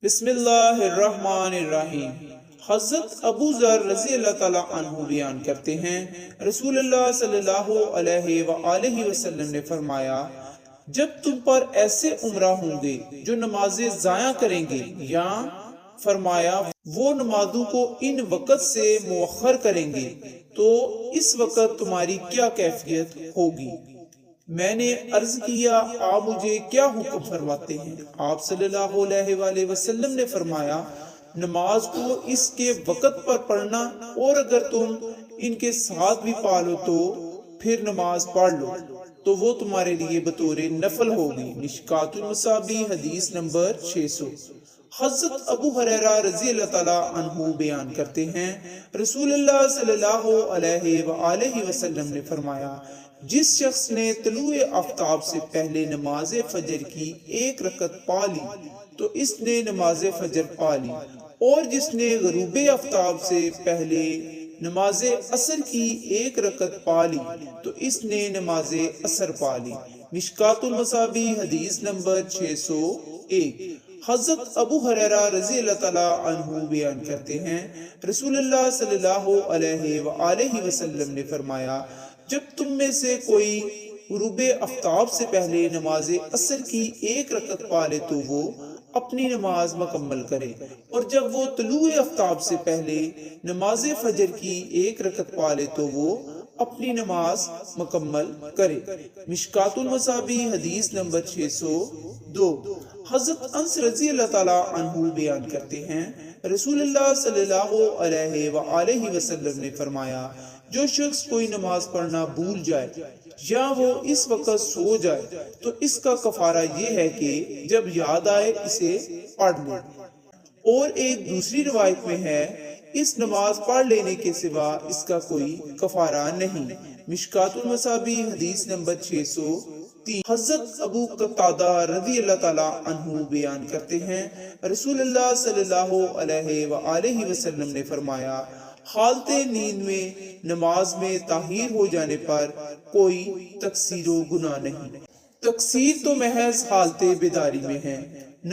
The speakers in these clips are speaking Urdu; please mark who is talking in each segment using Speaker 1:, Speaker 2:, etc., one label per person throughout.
Speaker 1: بسم اللہ الرحمن الرحیم۔ حضرت ابو ذر رضی اللہ تعالیٰ عنہ بیان کرتے ہیں، رسول اللہ صلی اللہ علیہ وآلہ وسلم نے فرمایا، جب تم پر ایسے عمرہ ہوں گے جو نمازیں ضائع کریں گے، یا فرمایا وہ نمازوں کو ان وقت سے مؤخر کریں گے، تو اس وقت تمہاری کیا کیفیت ہوگی؟ میں نے عرض کیا، آپ مجھے کیا حکم فرماتے ہیں؟ آپ صلی اللہ علیہ وآلہ وسلم نے فرمایا، نماز کو اس کے وقت پر پڑھنا، اور اگر تم ان کے ساتھ بھی پالو تو پھر نماز پڑھ لو تو وہ تمہارے لیے بطور نفل ہوگی۔ مشکات المصابیح حدیث نمبر 600۔ حضرت ابو ہریرہ رضی اللہ تعالیٰ عنہ بیان کرتے ہیں، رسول اللہ صلی اللہ علیہ وآلہ وسلم نے فرمایا، جس شخص نے طلوع آفتاب سے پہلے نماز فجر کی ایک رکعت پا لی تو اس نے نماز فجر پا لی، اور جس نے غروب آفتاب سے پہلے نماز عصر کی ایک رکعت پا لی تو اس نے نماز عصر پا لی۔ مشکات المصابیح حدیث نمبر 601۔ حضرت ابو ہریرہ رضی اللہ تعالیٰ عنہ بیان کرتے ہیں، رسول اللہ صلی اللہ علیہ وآلہ وسلم نے فرمایا، جب تم میں سے کوئی غروب آفتاب سے پہلے نماز عصر کی ایک رکعت پا لے تو وہ اپنی نماز مکمل کرے، اور جب وہ طلوع آفتاب سے پہلے نماز فجر کی ایک رکعت پا لے تو وہ اپنی نماز مکمل کرے۔ مشکات المصابیح حدیث نمبر 602۔ حضرت انس رضی اللہ تعالیٰ عنہ بیان کرتے ہیں، رسول اللہ صلی اللہ علیہ وآلہ وسلم نے فرمایا، جو شخص کوئی نماز پڑھنا بھول جائے یا وہ اس وقت سو جائے تو اس کا کفارہ یہ ہے کہ جب یاد آئے اسے پڑھ لے۔ اور ایک دوسری روایت میں ہے، اس نماز پڑھ لینے کے سوا اس کا کوئی کفارہ نہیں۔ مشکات المصابیح حدیث نمبر 603۔ حضرت ابو قتادہ رضی اللہ تعالیٰ عنہ بیان کرتے ہیں، رسول اللہ صلی اللہ علیہ وآلہ وسلم نے فرمایا، حالت نیند میں نماز میں تاخیر ہو جانے پر کوئی تقصیر و گناہ نہیں۔ تقصیر تو محض حالت بیداری میں ہے،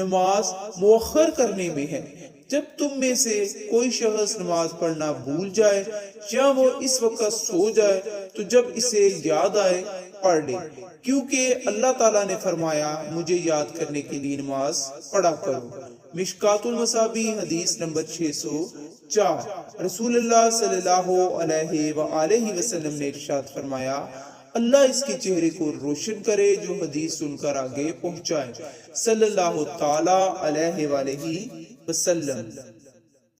Speaker 1: نماز مؤخر کرنے میں ہے۔ جب تم میں سے کوئی شخص نماز پڑھنا بھول جائے یا وہ اس وقت سو جائے تو جب اسے یاد آئے پڑھ لے، کیونکہ اللہ تعالیٰ نے فرمایا، مجھے یاد کرنے کے لیے نماز پڑھا کرو۔ مشکات المصابیح حدیث نمبر 604۔ رسول اللہ صلی اللہ علیہ وآلہ وسلم نے ارشاد فرمایا، اللہ اس کے چہرے کو روشن کرے جو حدیث سن کر آگے پہنچائے، صلی اللہ تعالیٰ علیہ وآلہ وسلم۔